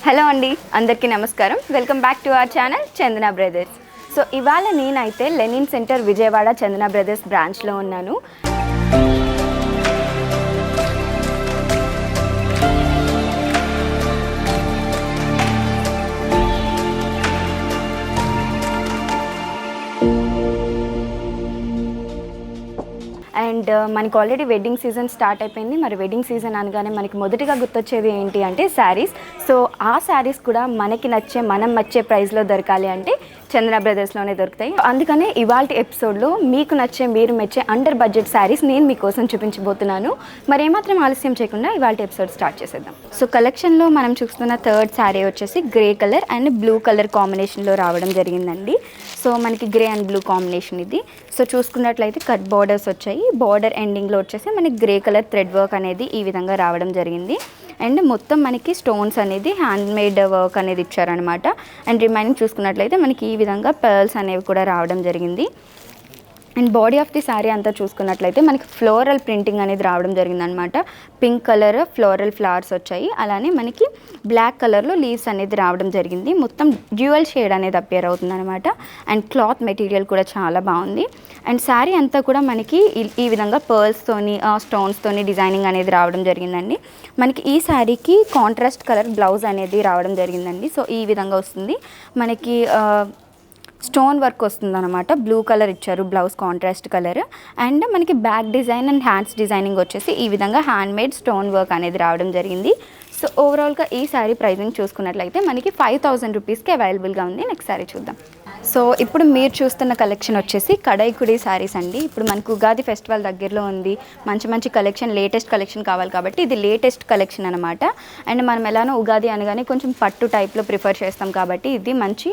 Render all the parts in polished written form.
Hello అండి, అందరికీ నమస్కారం. Welcome back to our channel Chandana brothers. So ఇవాళ నేనైతే లెనిన్ సెంటర్ విజయవాడ చందన బ్రదర్స్ బ్రాంచ్లో ఉన్నాను. అండ్ మనకి ఆల్రెడీ వెడ్డింగ్ సీజన్ స్టార్ట్ అయిపోయింది. మరి వెడ్డింగ్ సీజన్ అనగానే మనకి మొదటిగా గుర్తొచ్చేది ఏంటి అంటే శారీస్. సో ఆ శారీస్ కూడా మనకి నచ్చే మనం వచ్చే ప్రైస్లో దొరకాలి అంటే చందన బ్రదర్స్లోనే దొరుకుతాయి. అందుకనే ఇవాళ ఎపిసోడ్లో మీకు నచ్చే మీరు మెచ్చే అండర్ బడ్జెట్ శారీస్ నేను మీకోసం చూపించబోతున్నాను. మరి ఏమాత్రం ఆలస్యం చేయకుండా ఇవాళ ఎపిసోడ్ స్టార్ట్ చేసేద్దాం. సో కలెక్షన్లో మనం చూస్తున్న థర్డ్ శారీ వచ్చేసి grey colour and blue colour కాంబినేషన్లో రావడం జరిగిందండి. సో మనకి గ్రే అండ్ బ్లూ కాంబినేషన్ ఇది. సో చూసుకున్నట్లయితే కట్ బార్డర్స్ వచ్చాయి. బార్డర్ ఎండింగ్లో వచ్చేసి మనకి గ్రే కలర్ థ్రెడ్ వర్క్ అనేది ఈ విధంగా రావడం జరిగింది. అండ్ మొత్తం మనకి స్టోన్స్ అనేది హ్యాండ్ మేడ్ వర్క్ అనేది ఇచ్చారనమాట. అండ్ రిమైనింగ్ చూసుకున్నట్లయితే మనకి ఈ విధంగా పర్ల్స్ అనేవి కూడా రావడం జరిగింది. And body of the sari అంతా చూసుకున్నట్లయితే మనకి ఫ్లోరల్ ప్రింటింగ్ అనేది రావడం జరిగిందనమాట. పింక్ కలర్ ఫ్లోరల్ ఫ్లవర్స్ వచ్చాయి. అలానే మనకి బ్లాక్ కలర్లో లీవ్స్ అనేది రావడం జరిగింది. మొత్తం డ్యూయల్ షేడ్ అనేది అపియర్ అవుతుంది అనమాట. అండ్ క్లాత్ మెటీరియల్ కూడా చాలా బాగుంది. అండ్ శారీ అంతా కూడా మనకి ఈ విధంగా పర్ల్స్తోని స్టోన్స్తోని డిజైనింగ్ అనేది రావడం జరిగిందండి. మనకి ఈ శారీకి కాంట్రాస్ట్ కలర్ బ్లౌజ్ అనేది రావడం జరిగిందండి. సో ఈ విధంగా వస్తుంది. మనకి స్టోన్ వర్క్ వస్తుందన్నమాట. బ్లూ కలర్ ఇచ్చారు బ్లౌజ్ కాంట్రాస్ట్ కలర్. అండ్ మనకి back design and hands designing వచ్చేసి ఈ విధంగా హ్యాండ్ మేడ్ స్టోన్ వర్క్ అనేది రావడం జరిగింది. సో ఓవరాల్గా ఈ శారీ ప్రైజింగ్ చూసుకున్నట్లయితే మనకి 5000 రూపీస్కి అవైలబుల్గా ఉంది. నెక్స్ట్ శారీ చూద్దాం. సో ఇప్పుడు మీరు చూస్తున్న కలెక్షన్ వచ్చేసి కడైకుడి శారీస్ అండి. ఇప్పుడు మనకు ఉగాది ఫెస్టివల్ దగ్గరలో ఉంది. మంచి మంచి కలెక్షన్, లేటెస్ట్ కలెక్షన్ కావాలి కాబట్టి ఇది లేటెస్ట్ కలెక్షన్ అనమాట. అండ్ మనం ఎలానో ఉగాది అనగానే కొంచెం పట్టు టైప్లో ప్రిఫర్ చేస్తాం కాబట్టి ఇది మంచి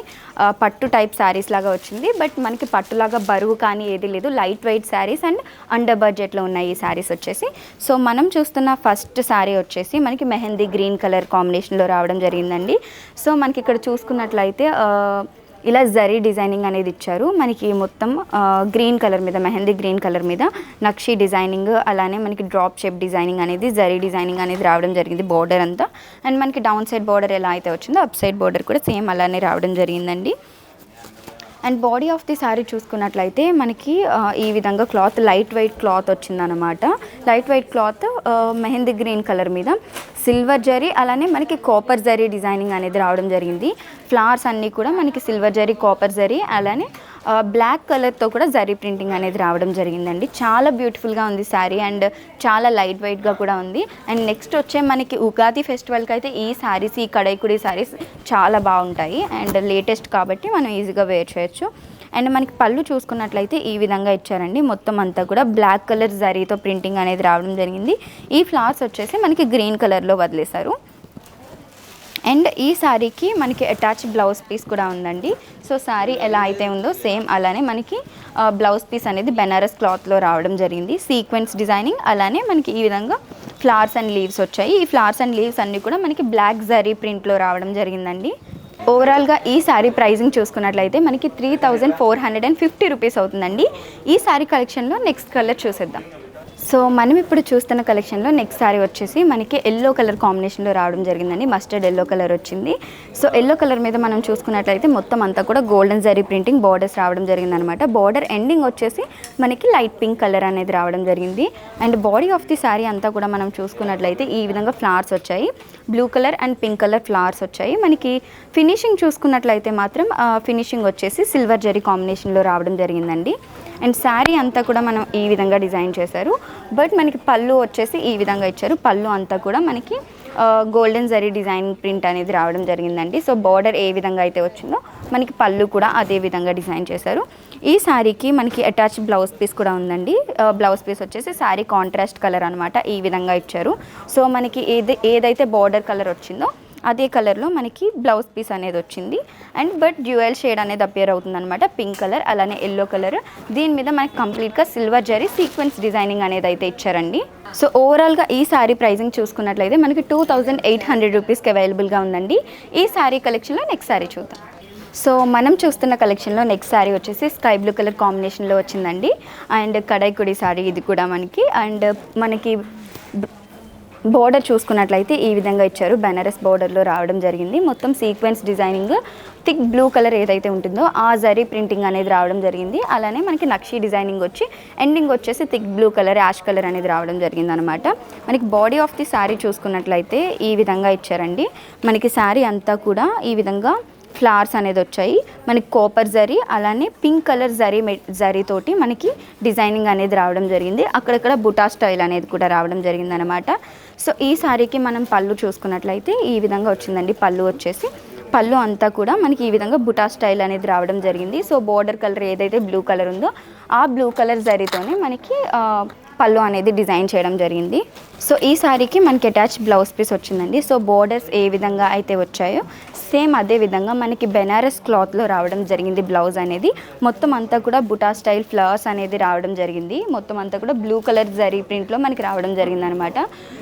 పట్టు టైప్ శారీస్ లాగా వచ్చింది. బట్ మనకి పట్టులాగా బరువు కానీ ఏది లేదు. Light weight saris and under బడ్జెట్లో ఉన్నాయి ఈ శారీస్ వచ్చేసి. సో మనం చూస్తున్న ఫస్ట్ శారీ వచ్చేసి మనకి మెహందీ గ్రీన్ కలర్ కాంబినేషన్లో రావడం జరిగిందండి. సో మనకి ఇక్కడ చూసుకున్నట్లయితే ఇలా జరీ డిజైనింగ్ అనేది ఇచ్చారు. మనకి మొత్తం గ్రీన్ కలర్ మీద, మెహందీ గ్రీన్ కలర్ మీద నక్షి డిజైనింగ్, అలానే మనకి డ్రాప్ షేప్ డిజైనింగ్ అనేది, జరీ డిజైనింగ్ అనేది రావడం జరిగింది బార్డర్ అంతా. అండ్ మనకి డౌన్ సైడ్ బార్డర్ ఎలా అయితే వచ్చిందో అప్ సైడ్ బార్డర్ కూడా సేమ్ అలానే రావడం జరిగిందండి. And body of the sari చూసుకున్నట్లయితే మనకి ఈ విధంగా క్లాత్ లైట్ వెయిట్ క్లాత్ వచ్చిందనమాట. Light weight cloth mehndi green colour మీద సిల్వర్ జరీ, అలానే మనకి కాపర్ జరీ డిజైనింగ్ అనేది రావడం జరిగింది. ఫ్లవర్స్ అన్నీ కూడా మనకి సిల్వర్ జరీ, కాపర్ జరీ, అలానే బ్లాక్ కలర్తో కూడా జరీ ప్రింటింగ్ అనేది రావడం జరిగిందండి. చాలా బ్యూటిఫుల్గా ఉంది శారీ అండ్ చాలా లైట్ వెయిట్గా కూడా ఉంది. అండ్ నెక్స్ట్ వచ్చే మనకి ఉగాది ఫెస్టివల్కి అయితే ఈ శారీస్, ఈ కడైకుడి శారీస్ చాలా బాగుంటాయి. అండ్ లేటెస్ట్ కాబట్టి మనం ఈజీగా వేర్ చేయొచ్చు. అండ్ మనకి పళ్ళు చూసుకున్నట్లయితే ఈ విధంగా ఇచ్చారండి. మొత్తం అంతా కూడా బ్లాక్ కలర్ జరీతో ప్రింటింగ్ అనేది రావడం జరిగింది. ఈ ఫ్లవర్స్ వచ్చేసి మనకి గ్రీన్ కలర్లో వదిలేశారు. అండ్ ఈ శారీకి మనకి అటాచ్ బ్లౌజ్ పీస్ కూడా ఉందండి. సో శారీ ఎలా అయితే ఉందో సేమ్ అలానే మనకి బ్లౌజ్ పీస్ అనేది బెనారస్ క్లాత్లో రావడం జరిగింది. సీక్వెన్స్ డిజైనింగ్, అలానే మనకి ఈ విధంగా ఫ్లవర్స్ అండ్ లీవ్స్ వచ్చాయి. ఈ ఫ్లవర్స్ అండ్ లీవ్స్ అన్నీ కూడా మనకి బ్లాక్ జరీ ప్రింట్లో రావడం జరిగిందండి. ఓవరాల్గా ఈ శారీ ప్రైజింగ్ చూసుకున్నట్లయితే మనకి 3450 రూపీస్ అవుతుందండి. ఈ శారీ కలెక్షన్లో నెక్స్ట్ కలర్ చూసేద్దాం. సో మనం ఇప్పుడు చూస్తున్న కలెక్షన్లో నెక్స్ట్ శారీ వచ్చేసి మనకి ఎల్లో కలర్ కాంబినేషన్లో రావడం జరిగిందండి. మస్టర్డ్ ఎల్లో కలర్ వచ్చింది. సో ఎల్లో కలర్ మీద మనం చూసుకున్నట్లయితే మొత్తం అంతా కూడా గోల్డెన్ జరీ ప్రింటింగ్ బార్డర్స్ రావడం జరిగిందనమాట. బార్డర్ ఎండింగ్ వచ్చేసి మనకి లైట్ పింక్ కలర్ అనేది రావడం జరిగింది. And body of the sari అంతా కూడా మనం చూసుకున్నట్లయితే ఈ విధంగా ఫ్లవర్స్ వచ్చాయి. Blue colour and pink colour flowers వచ్చాయి. మనకి ఫినిషింగ్ చూసుకున్నట్లయితే మాత్రం ఫినిషింగ్ వచ్చేసి సిల్వర్ జరీ కాంబినేషన్లో రావడం జరిగిందండి. అండ్ శారీ అంతా కూడా మనం ఈ విధంగా డిజైన్ చేశారు. బట్ మనకి పళ్ళు వచ్చేసి ఈ విధంగా ఇచ్చారు. పళ్ళు అంతా కూడా మనకి గోల్డెన్ జరీ డిజైన్ ప్రింట్ అనేది రావడం జరిగిందండి. సో బార్డర్ ఏ విధంగా అయితే వచ్చిందో మనకి పళ్ళు కూడా అదే విధంగా డిజైన్ చేశారు. ఈ శారీకి మనకి అటాచ్ బ్లౌజ్ పీస్ కూడా ఉందండి. బ్లౌజ్ పీస్ వచ్చేసి శారీ కాంట్రాస్ట్ కలర్ అనమాట. ఈ విధంగా ఇచ్చారు. సో మనకి ఏదైతే బార్డర్ కలర్ వచ్చిందో అదే కలర్లో మనకి బ్లౌజ్ పీస్ అనేది వచ్చింది. అండ్ బట్ డ్యూయల్ షేడ్ అనేది అపియర్ అవుతుంది అనమాట. పింక్ కలర్, అలానే ఎల్లో కలర్. దీని మీద మనకి కంప్లీట్గా సిల్వర్ జరీ సీక్వెన్స్ డిజైనింగ్ అనేది అయితే ఇచ్చారండి. సో ఓవరాల్గా ఈ శారీ ప్రైజింగ్ చూసుకున్నట్లయితే మనకి 2800 రూపీస్కి అవైలబుల్గా ఉందండి. ఈ శారీ కలెక్షన్లో నెక్స్ట్ శారీ చూద్దాం. సో మనం చూస్తున్న కలెక్షన్లో నెక్స్ట్ శారీ వచ్చేసి స్కై బ్లూ కలర్ కాంబినేషన్లో వచ్చిందండి. అండ్ కడైకుడి శారీ ఇది కూడా మనకి. అండ్ మనకి బోర్డర్ చూసుకున్నట్లయితే ఈ విధంగా ఇచ్చారు, బెనారస్ బోర్డర్లో రావడం జరిగింది. మొత్తం sequence designing, thick blue colour ఏదైతే ఉంటుందో ఆ జరీ ప్రింటింగ్ అనేది రావడం జరిగింది. అలానే మనకి నక్షీ డిజైనింగ్ వచ్చి ఎండింగ్ వచ్చేసి thick blue colour, ash colour అనేది రావడం జరిగింది అనమాట. మనకి బాడీ ఆఫ్ ది శారీ చూసుకున్నట్లయితే ఈ విధంగా ఇచ్చారండి. మనకి శారీ అంతా కూడా ఈ విధంగా ఫ్లవర్స్ అనేది వచ్చాయి. మనకి కాపర్ జరీ అలానే పింక్ కలర్ జరీతోటి మనకి డిజైనింగ్ అనేది రావడం జరిగింది. అక్కడక్కడ బుటా స్టైల్ అనేది కూడా రావడం జరిగింది అనమాట. సో ఈ శారీకి మనం పళ్ళు చూసుకున్నట్లయితే ఈ విధంగా వచ్చిందండి. పళ్ళు అంతా కూడా మనకి ఈ విధంగా బుటా స్టైల్ అనేది రావడం జరిగింది. సో బోర్డర్ కలర్ ఏదైతే బ్లూ కలర్ ఉందో ఆ బ్లూ కలర్ జరీతోనే మనకి పళ్ళు అనేది డిజైన్ చేయడం జరిగింది. సో ఈ శారీకి మనకి అటాచ్ బ్లౌజ్ పీస్ వచ్చిందండి. సో బోర్డర్స్ ఏ విధంగా అయితే వచ్చాయో సేమ్ అదే విధంగా మనకి బెనారస్ క్లాత్లో రావడం జరిగింది. బ్లౌజ్ అనేది మొత్తం అంతా కూడా బుటా స్టైల్ ఫ్లవర్స్ అనేది రావడం జరిగింది. మొత్తం అంతా కూడా బ్లూ కలర్ జరీ ప్రింట్లో మనకి రావడం జరిగింది అనమాట.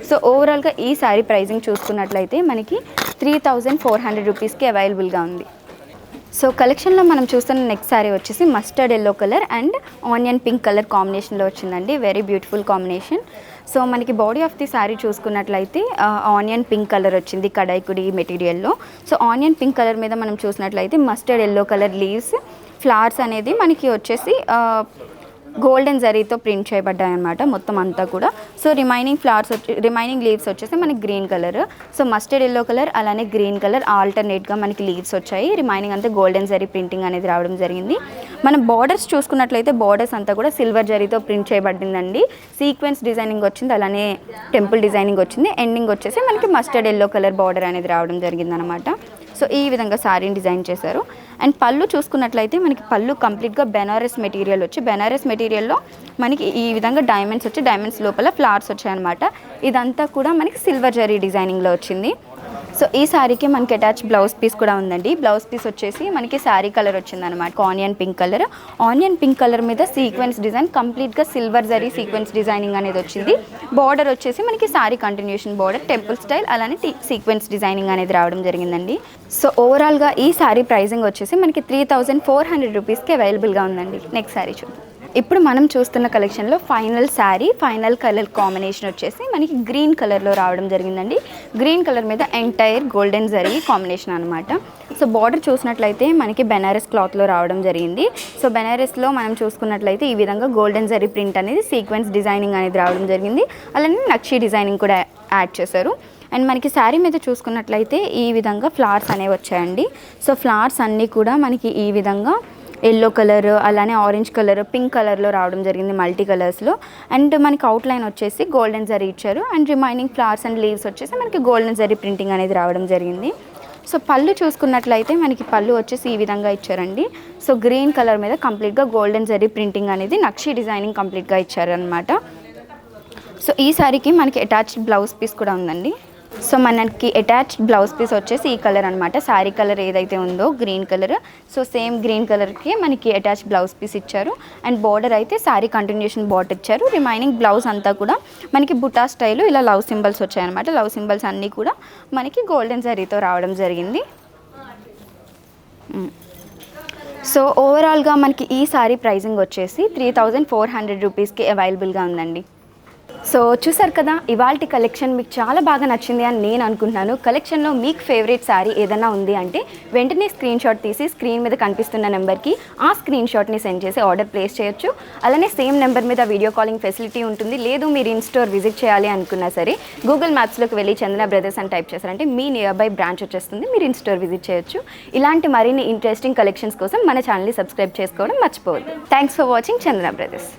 సో ఓవరాల్గా ఈ శారీ ప్రైజింగ్ చూసుకున్నట్లయితే మనకి 3400 రూపీస్కి అవైలబుల్గా ఉంది. సో కలెక్షన్లో మనం చూస్తున్న నెక్స్ట్ శారీ వచ్చేసి mustard yellow colour and onion pink colour కాంబినేషన్లో వచ్చిందండి. Very beautiful combination. సో మనకి బాడీ ఆఫ్ ది శారీ చూసుకున్నట్లయితే ఆనియన్ పింక్ కలర్ వచ్చింది కడాయికుడి మెటీరియల్లో. సో ఆనియన్ పింక్ కలర్ మీద మనం చూసినట్లయితే mustard yellow colour leaves, flowers అనేది మనకి వచ్చేసి గోల్డెన్ జరీతో ప్రింట్ చేయబడ్డాయి అనమాట మొత్తం అంతా కూడా. సో రిమైనింగ్ లీవ్స్ వచ్చేసి మనకి green colour. So mustard yellow colour అలానే గ్రీన్ కలర్ ఆల్టర్నేట్గా మనకి లీవ్స్ వచ్చాయి. రిమైనింగ్ అంతా గోల్డెన్ జరీ ప్రింటింగ్ అనేది రావడం జరిగింది. మనం బార్డర్స్ చూసుకున్నట్లయితే బార్డర్స్ అంతా కూడా సిల్వర్ జరీతో ప్రింట్ చేయబడిందండి. సీక్వెన్స్ డిజైనింగ్ వచ్చింది, అలానే టెంపుల్ డిజైనింగ్ వచ్చింది. ఎండింగ్ వచ్చేసి మనకి మస్టర్డ్ ఎల్లో కలర్ బార్డర్ అనేది రావడం జరిగింది అనమాట. సో ఈ విధంగా శారీని డిజైన్ చేశారు. అండ్ పళ్ళు చూసుకున్నట్లయితే మనకి పళ్ళు కంప్లీట్గా బెనారస్ మెటీరియల్ వచ్చి, బెనారస్ మెటీరియల్లో మనకి ఈ విధంగా డైమండ్స్ వచ్చి, డైమండ్స్ లోపల ఫ్లవర్స్ వచ్చాయన్నమాట. ఇదంతా కూడా మనకి సిల్వర్ జరీ డిజైనింగ్లో వచ్చింది. సో ఈ శారీకి మనకి అటాచ్ బ్లౌజ్ పీస్ కూడా ఉందండి. బ్లౌజ్ పీస్ వచ్చేసి మనకి శారీ కలర్ వచ్చిందనమాట, onion pink colour. Onion pink colour మీద సీక్వెన్స్ డిజైన్, కంప్లీట్గా సిల్వర్ జరీ సీక్వెన్స్ డిజైనింగ్ అనేది వచ్చింది. బార్డర్ వచ్చేసి మనకి sari continuation border, temple style అలానే సీక్వెన్స్ డిజైనింగ్ అనేది రావడం జరిగిందండి. సో ఓవరాల్గా ఈ శారీ ప్రైజింగ్ వచ్చేసి మనకి 3400 రూపీస్కి అవైలబుల్గా ఉందండి. నెక్స్ట్ శారీ చూద్దాం. ఇప్పుడు మనం చూస్తున్న కలెక్షన్లో ఫైనల్ కలర్ కాంబినేషన్ వచ్చేసి మనకి గ్రీన్ కలర్లో రావడం జరిగిందండి. గ్రీన్ కలర్ మీద ఎంటైర్ గోల్డెన్ జరీ కాంబినేషన్ అనమాట. సో బార్డర్ చూసినట్లయితే మనకి బెనారస్ క్లాత్లో రావడం జరిగింది. సో బెనారస్లో మనం చూసుకున్నట్లయితే ఈ విధంగా గోల్డెన్ జరీ ప్రింట్ అనేది సీక్వెన్స్ డిజైనింగ్ అనేది రావడం జరిగింది. అలానే నక్షీ డిజైనింగ్ కూడా యాడ్ చేశారు. అండ్ మనకి శారీ మీద చూసుకున్నట్లయితే ఈ విధంగా ఫ్లవర్స్ అనేవి వచ్చాయండి. సో ఫ్లవర్స్ అన్నీ కూడా మనకి ఈ విధంగా ఎల్లో కలర్ అలానే ఆరెంజ్ కలర్, పింక్ కలర్లో రావడం జరిగింది, మల్టీ కలర్స్లో. అండ్ మనకి అవుట్లైన్ వచ్చేసి గోల్డెన్ జరీ ఇచ్చారు. And remaining flowers and leaves వచ్చేసి మనకి గోల్డెన్ జరీ ప్రింటింగ్ అనేది రావడం జరిగింది. సో పళ్ళు చూసుకున్నట్లయితే మనకి పళ్ళు వచ్చేసి ఈ విధంగా ఇచ్చారండి. సో గ్రీన్ కలర్ మీద కంప్లీట్గా గోల్డెన్ జరీ ప్రింటింగ్ అనేది నక్షీ డిజైనింగ్ కంప్లీట్గా ఇచ్చారనమాట. సో ఈ శారీకి మనకి అటాచ్డ్ బ్లౌజ్ పీస్ కూడా ఉందండి. సో మనకి అటాచ్డ్ బ్లౌజ్ పీస్ వచ్చేసి ఈ కలర్ అనమాట. శారీ కలర్ ఏదైతే ఉందో green colour, so same green కలర్కి మనకి అటాచ్డ్ బ్లౌజ్ పీస్ ఇచ్చారు. అండ్ బార్డర్ అయితే శారీ కంటిన్యూషన్ బార్డర్ ఇచ్చారు. రిమైనింగ్ బ్లౌజ్ అంతా కూడా మనకి బుటా స్టైల్ ఇలా లవ్ సింబల్స్ వచ్చాయన్నమాట. లవ్ సింబల్స్ అన్నీ కూడా మనకి గోల్డెన్ జరీతో రావడం జరిగింది. సో ఓవరాల్గా మనకి ఈ శారీ ప్రైజింగ్ వచ్చేసి 3400 రూపీస్కి అవైలబుల్గా ఉందండి. సో చూసారు కదా, ఇవాల్టి కలెక్షన్ మీకు చాలా బాగా నచ్చింది అని నేను అనుకుంటున్నాను. కలెక్షన్లో మీకు ఫేవరెట్ శారీ ఏదైనా ఉంది అంటే వెంటనే స్క్రీన్ షాట్ తీసి స్క్రీన్ మీద కనిపిస్తున్న నెంబర్కి ఆ స్క్రీన్ షాట్ని సెండ్ చేసి ఆర్డర్ ప్లేస్ చేయొచ్చు. అలానే సేమ్ నెంబర్ మీద వీడియో కాలింగ్ ఫెసిలిటీ ఉంటుంది. లేదు మీరు ఇన్ స్టోర్ విజిట్ చేయాలి అనుకున్నా సరే గూగుల్ మ్యాప్స్లోకి వెళ్ళి చందన బ్రదర్స్ అని టైప్ చేశారంటే మీ నియర్ బై బ్రాంచ్ వచ్చేస్తుంది, మీరు ఇన్ స్టోర్ విజిట్ చేయొచ్చు. ఇలాంటి మరిన్ని ఇంట్రెస్టింగ్ కలెక్షన్స్ కోసం మన ఛానల్ని సబ్స్క్రైబ్ చేసుకోవడం మర్చిపోవద్దు. Thanks for watching Chandana brothers.